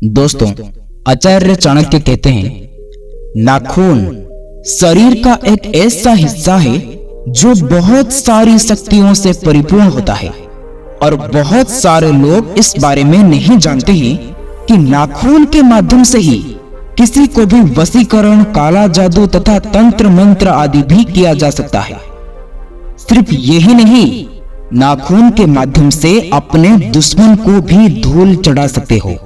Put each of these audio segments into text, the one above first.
दोस्तों, आचार्य चाणक्य कहते हैं, नाखून शरीर का एक ऐसा हिस्सा है जो बहुत सारी शक्तियों से परिपूर्ण होता है और बहुत सारे लोग इस बारे में नहीं जानते हैं कि नाखून के माध्यम से ही किसी को भी वशीकरण, काला जादू तथा तंत्र मंत्र आदि भी किया जा सकता है। सिर्फ यही नहीं, नाखून के माध्यम से अपने दुश्मन को भी धूल चढ़ा सकते हो।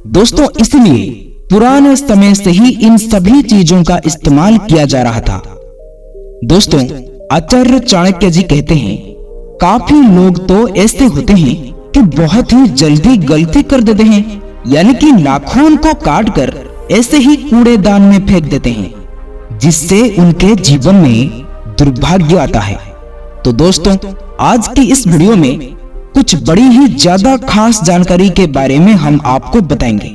दोस्तों, इसलिए पुराने समय से ही इन सभी चीजों का इस्तेमाल किया जा रहा था। दोस्तों, आचार्य चाणक्य जी कहते हैं, काफी लोग तो ऐसे होते हैं कि बहुत ही जल्दी गलती कर देते हैं, यानी कि नाखून को काटकर ऐसे ही कूड़ेदान में फेंक देते हैं, जिससे उनके जीवन में दुर्भाग्य आता है। तो दोस्तों, आज की इस वीडियो में कुछ बड़ी ही ज्यादा खास जानकारी के बारे में हम आपको बताएंगे,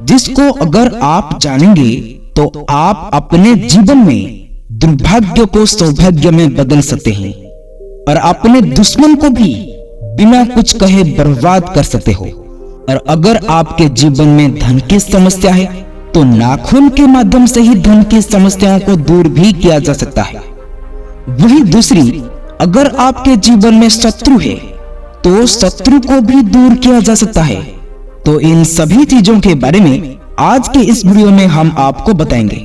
जिसको अगर आप जानेंगे तो आप अपने जीवन में दुर्भाग्य को सौभाग्य में बदल सकते हैं और अपने दुश्मन को भी बिना कुछ कहे बर्बाद कर सकते हो। और अगर आपके जीवन में धन की समस्या है तो नाखून के माध्यम से ही धन की समस्याओं को दूर भी किया जा सकता है। वही दूसरी, अगर आपके जीवन में शत्रु है तो शत्रु को भी दूर किया जा सकता है। तो इन सभी चीजों के बारे में आज के इस वीडियो में हम आपको बताएंगे।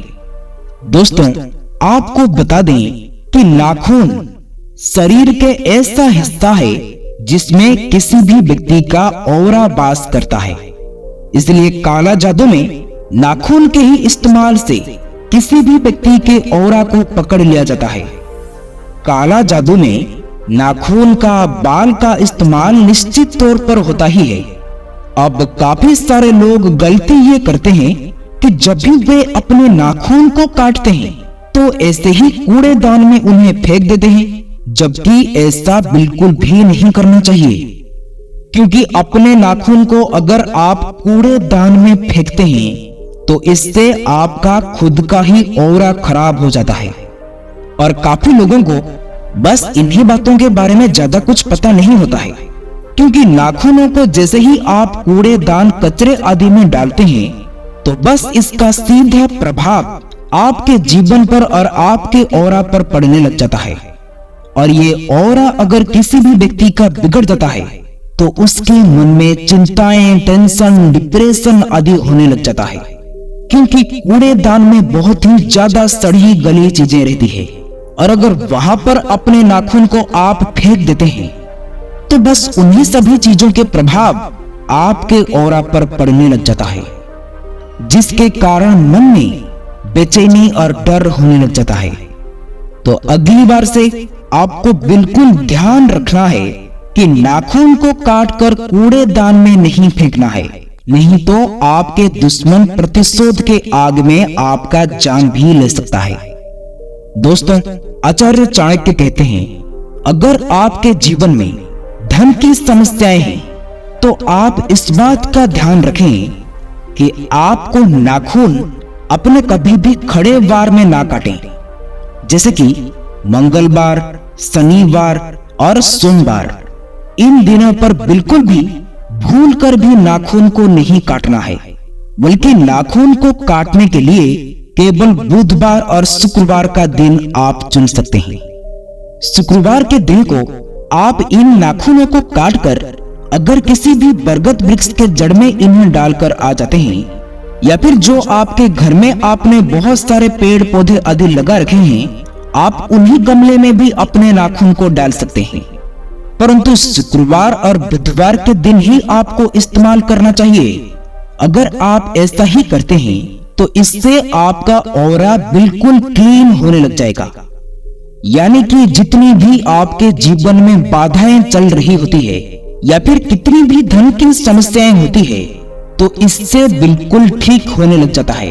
दोस्तों, आपको बता दें कि नाखून शरीर के ऐसा हिस्सा है जिसमें किसी भी व्यक्ति का ऑरा वास करता है। इसलिए काला जादू में नाखून के ही इस्तेमाल से किसी भी व्यक्ति के ऑरा को पकड़ लिया जाता है। काला जादू में नाखून का, बाल का इस्तेमाल निश्चित तौर पर होता ही है। अब काफी सारे लोग गलती ये करते हैं कि जब भी वे अपने नाखून को काटते हैं तो ऐसे ही कूड़ेदान में उन्हें फेंक देते हैं, जबकि ऐसा बिल्कुल भी नहीं करना चाहिए। क्योंकि अपने नाखून को अगर आप कूड़ेदान में फेंकते हैं तो इससे आपका खुद का ही ऑरा खराब हो जाता है। और काफी लोगों को बस इन्हीं बातों के बारे में ज्यादा कुछ पता नहीं होता है, क्योंकि नाखूनों को जैसे ही आप कूड़ेदान, कचरे आदि में डालते हैं तो बस इसका सीधा प्रभाव आपके जीवन पर और आपके ऑरा पर पड़ने लग जाता है। और ये ऑरा अगर किसी भी व्यक्ति का बिगड़ जाता है तो उसके मन में चिंताएं, टेंशन, डिप्रेशन आदि होने लग जाता है, क्योंकि कूड़ेदान में बहुत ही ज्यादा सड़ी गली चीजें रहती है। और अगर वहां पर अपने नाखून को आप फेंक देते हैं तो बस उन्हीं सभी चीजों के प्रभाव आपके ऑरा पर पड़ने लग जाता है, जिसके कारण मन में बेचैनी और डर होने लग जाता है। तो अगली बार से आपको बिल्कुल ध्यान रखना है कि नाखून को काटकर कूड़ेदान में नहीं फेंकना है, नहीं तो आपके दुश्मन प्रतिशोध के आग में आपका जान भी ले सकता है। दोस्तों, आचार्य चाणक्य कहते हैं, अगर आपके जीवन में धन की समस्याएं हैं तो आप इस बात का ध्यान रखें कि आपको नाखून अपने कभी भी खड़े वार में ना काटें, जैसे कि मंगलवार, शनिवार और सोमवार। इन दिनों पर बिल्कुल भी भूल कर भी नाखून को नहीं काटना है, बल्कि नाखून को काटने के लिए केवल बुधवार और शुक्रवार का दिन आप चुन सकते हैं। शुक्रवार के दिन को आप इन नाखूनों को काटकर अगर किसी भी बरगद वृक्ष के जड़ में इन्हें डालकर आ जाते हैं, या फिर जो आपके घर में आपने बहुत सारे पेड़ पौधे आदि लगा रखे हैं, आप उन्हीं गमले में भी अपने नाखून को डाल सकते हैं। परंतु शुक्रवार और बुधवार के दिन ही आपको इस्तेमाल करना चाहिए। अगर आप ऐसा ही करते हैं तो इससे आपका ऑरा बिल्कुल क्लीन होने लग जाएगा। यानी कि जितनी भी आपके जीवन में बाधाएं चल रही होती है या फिर कितनी भी धन की समस्याएं होती है, तो इससे बिल्कुल ठीक होने लग जाता है,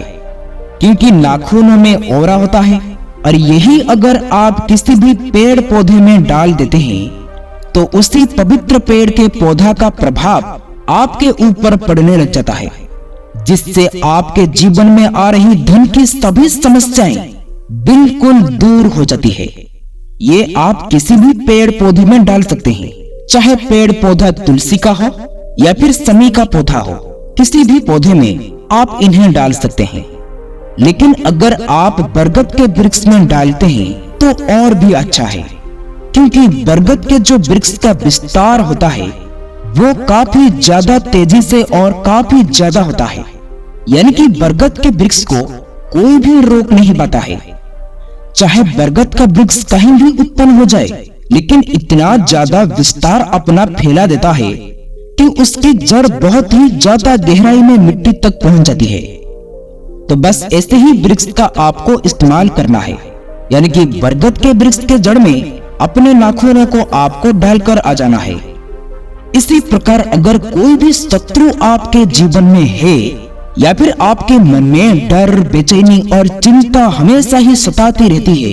क्योंकि नाखूनों में ऑरा होता है। और यही अगर आप किसी भी पेड़ पौधे में डाल देते हैं तो उसी पवित्र पेड़ के पौधा का प्रभाव आपके ऊपर पड़ने लग जाता है, जिससे आपके जीवन में आ रही धन की सभी समस्याएं बिल्कुल दूर हो जाती है। ये आप किसी भी पेड़ पौधे में डाल सकते हैं, चाहे पेड़ पौधा तुलसी का हो या फिर शमी का पौधा हो, किसी भी पौधे में आप इन्हें डाल सकते हैं, लेकिन अगर आप बरगद के वृक्ष में डालते हैं तो और भी अच्छा है, क्योंकि बरगद के जो वृक्ष का विस्तार होता है वो काफी ज्यादा तेजी से और काफी ज्यादा होता है। यानी कि बरगद के वृक्ष को कोई भी रोक नहीं पाता है। चाहे बरगद का वृक्ष कहीं भी उत्पन्न हो जाए, लेकिन इतना ज्यादा विस्तार अपना फैला देता है कि उसकी जड़ बहुत ही ज्यादा गहराई में मिट्टी तक पहुंच जाती है। तो बस ऐसे ही वृक्ष का आपको इस्तेमाल करना है, यानी कि बरगद के वृक्ष के जड़ में अपने नाखूनों को आपको डालकर आ जाना है। इसी प्रकार अगर कोई भी शत्रु आपके जीवन में है या फिर आपके मन में डर, बेचैनी और चिंता हमेशा ही सताती रहती है,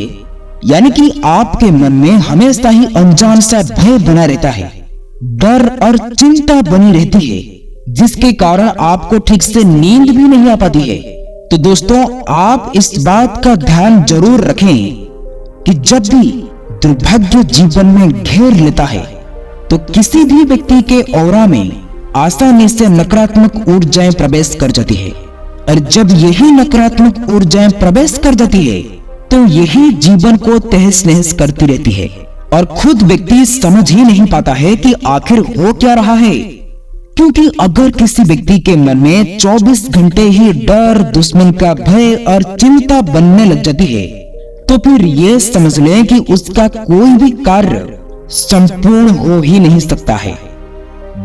यानी कि आपके मन में हमेशा ही अनजान सा भय बना रहता है, डर और चिंता बनी रहती है, जिसके कारण आपको ठीक से नींद भी नहीं आ पाती है, तो दोस्तों आप इस बात का ध्यान जरूर रखें कि जब भी दुर्भाग्य जीवन में घेर लेता है तो किसी भी व्यक्ति के ऑरा में आसानी से नकारात्मक ऊर्जाएं प्रवेश कर जाती है, और जब यही नकारात्मक ऊर्जाएं प्रवेश कर जाती है तो यही जीवन को तहस नहस करती रहती है, और खुद व्यक्ति समझ ही नहीं पाता है कि आखिर हो क्या रहा है। क्योंकि अगर किसी व्यक्ति के मन में 24 घंटे ही डर, दुश्मन का भय और चिंता बनने लग जाती है, तो फिर ये समझ लें कि उसका कोई भी कार्य संपूर्ण हो ही नहीं सकता है,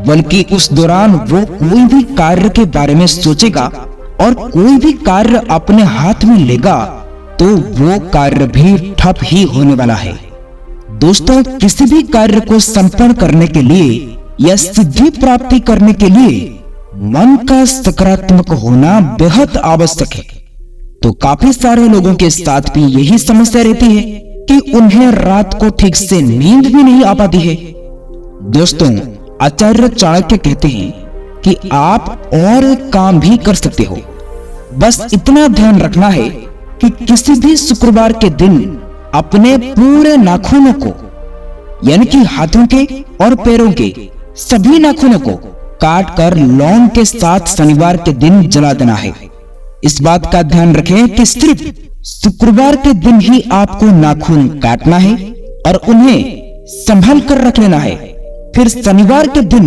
बल्कि उस दौरान वो कोई भी कार्य के बारे में सोचेगा और कोई भी कार्य अपने हाथ में लेगा तो वो कार्य भी ठप ही होने वाला है। दोस्तों किसी भी कार्य को संपन्न करने के लिए या सिद्धि प्राप्ति करने के लिए मन का सकारात्मक होना बेहद आवश्यक है। तो काफी सारे लोगों के साथ भी यही समस्या रहती है कि उन्हें रात को ठीक से नींद भी नहीं आ पाती है। दोस्तों आचार्य चाणक्य कहते हैं कि आप और एक काम भी कर सकते हो, बस इतना ध्यान रखना है कि किसी भी शुक्रवार के दिन अपने पूरे नाखूनों को, यानी कि हाथों के और पैरों के सभी नाखूनों को काट कर लौंग के साथ शनिवार के दिन जला देना है। इस बात का ध्यान रखें कि सिर्फ शुक्रवार के दिन ही आपको नाखून काटना है और उन्हें संभाल कर रख लेना है। फिर शनिवार के दिन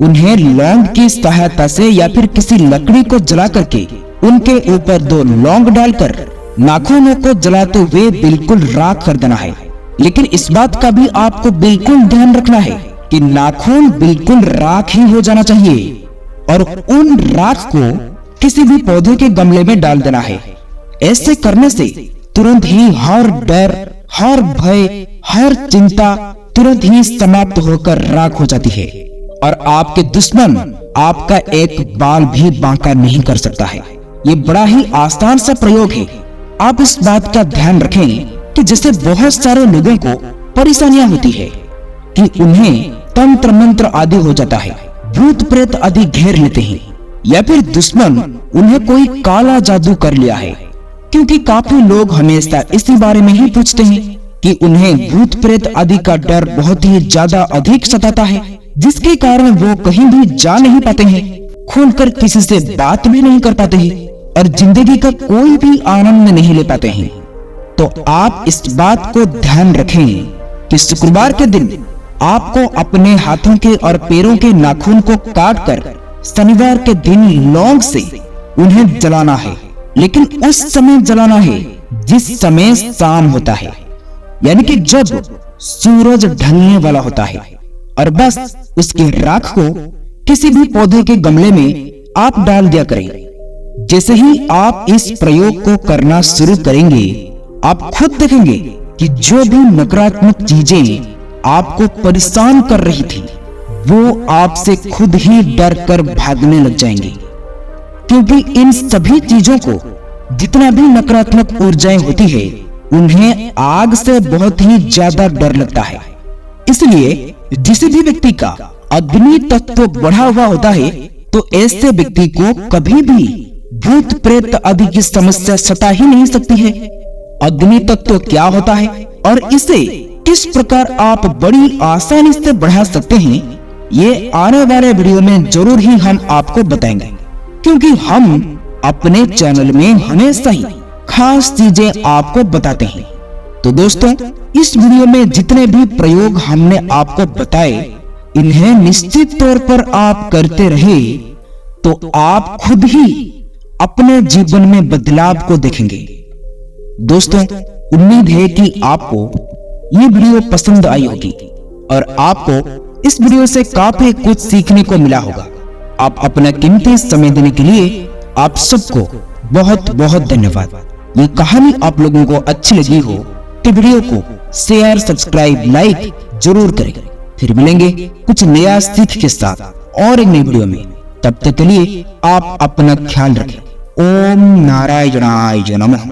उन्हें लौंग की सहायता से या फिर किसी लकड़ी को जला करके उनके ऊपर 2 लौंग डालकर नाखूनों को जलाते हुए बिल्कुल राख कर देना है। लेकिन इस बात का भी आपको बिल्कुल ध्यान रखना है कि नाखून बिल्कुल राख ही हो जाना चाहिए, और उन राख को किसी भी पौधे के गमले में डाल देना है। ऐसे करने से तुरंत ही हर डर, हर भय, हर चिंता तुरंत ही समाप्त होकर राख हो जाती है, और आपके दुश्मन आपका एक बाल भी बांका नहीं कर सकता है। ये बड़ा ही आसान सा प्रयोग है। आप इस बात का ध्यान रखें कि जैसे बहुत सारे लोगों को परेशानियां होती है कि उन्हें तंत्र मंत्र आदि हो जाता है, भूत प्रेत आदि घेर लेते हैं, या फिर दुश्मन उन्हें कोई काला जादू कर लिया है। क्योंकि काफी लोग हमेशा इसी बारे में ही पूछते हैं कि उन्हें भूत प्रेत आदि का डर बहुत ही ज्यादा अधिक सताता है, जिसके कारण वो कहीं भी जा नहीं पाते हैं, खुलकर किसी से बात भी नहीं कर पाते हैं और जिंदगी का कोई भी आनंद नहीं ले पाते हैं। तो आप इस बात को ध्यान रखें कि शुक्रवार के दिन आपको अपने हाथों के और पैरों के नाखून को काटकर शनिवार के दिन लौंग से उन्हें जलाना है, लेकिन उस समय जलाना है जिस समय शाम होता है, यानी कि जब सूरज ढलने वाला होता है, और बस उसके राख को किसी भी पौधे के गमले में आप डाल दिया करें। जैसे ही आप इस प्रयोग को करना शुरू करेंगे, आप खुद देखेंगे कि जो भी नकारात्मक चीजें आपको परेशान कर रही थी वो आपसे खुद ही डर कर भागने लग जाएंगे। क्योंकि इन सभी चीजों को, जितना भी नकारात्मक ऊर्जाएं होती है, उन्हें आग से बहुत ही ज्यादा डर लगता है। इसलिए जिस भी व्यक्ति का अग्नि तत्व बढ़ा हुआ होता है तो ऐसे व्यक्ति को कभी भी भूत प्रेत आदि की समस्या सता ही नहीं सकती है। अग्नि तत्व क्या होता है और इसे किस प्रकार आप बड़ी आसानी से बढ़ा सकते हैं, ये आने वाले वीडियो में जरूर ही हम आपको बताएंगे। क्योंकि हम अपने चैनल में हमेशा ही खास चीजें आपको बताते हैं। तो दोस्तों, इस वीडियो में जितने भी प्रयोग हमने आपको बताए, इन्हें निश्चित तौर पर आप करते रहे तो आप खुद ही अपने जीवन में बदलाव को देखेंगे। दोस्तों, उम्मीद है कि आपको ये वीडियो पसंद आई होगी और आपको इस वीडियो से काफी कुछ सीखने को मिला होगा। आप अपना कीमती समय देने के लिए आप सबको बहुत बहुत धन्यवाद। ये कहानी आप लोगों को अच्छी लगी हो तो वीडियो को शेयर, सब्सक्राइब, लाइक जरूर करें। फिर मिलेंगे कुछ नया सीख के साथ और एक नई वीडियो में। तब तक के लिए आप अपना ख्याल रखें। ओम नारायणाय नमः।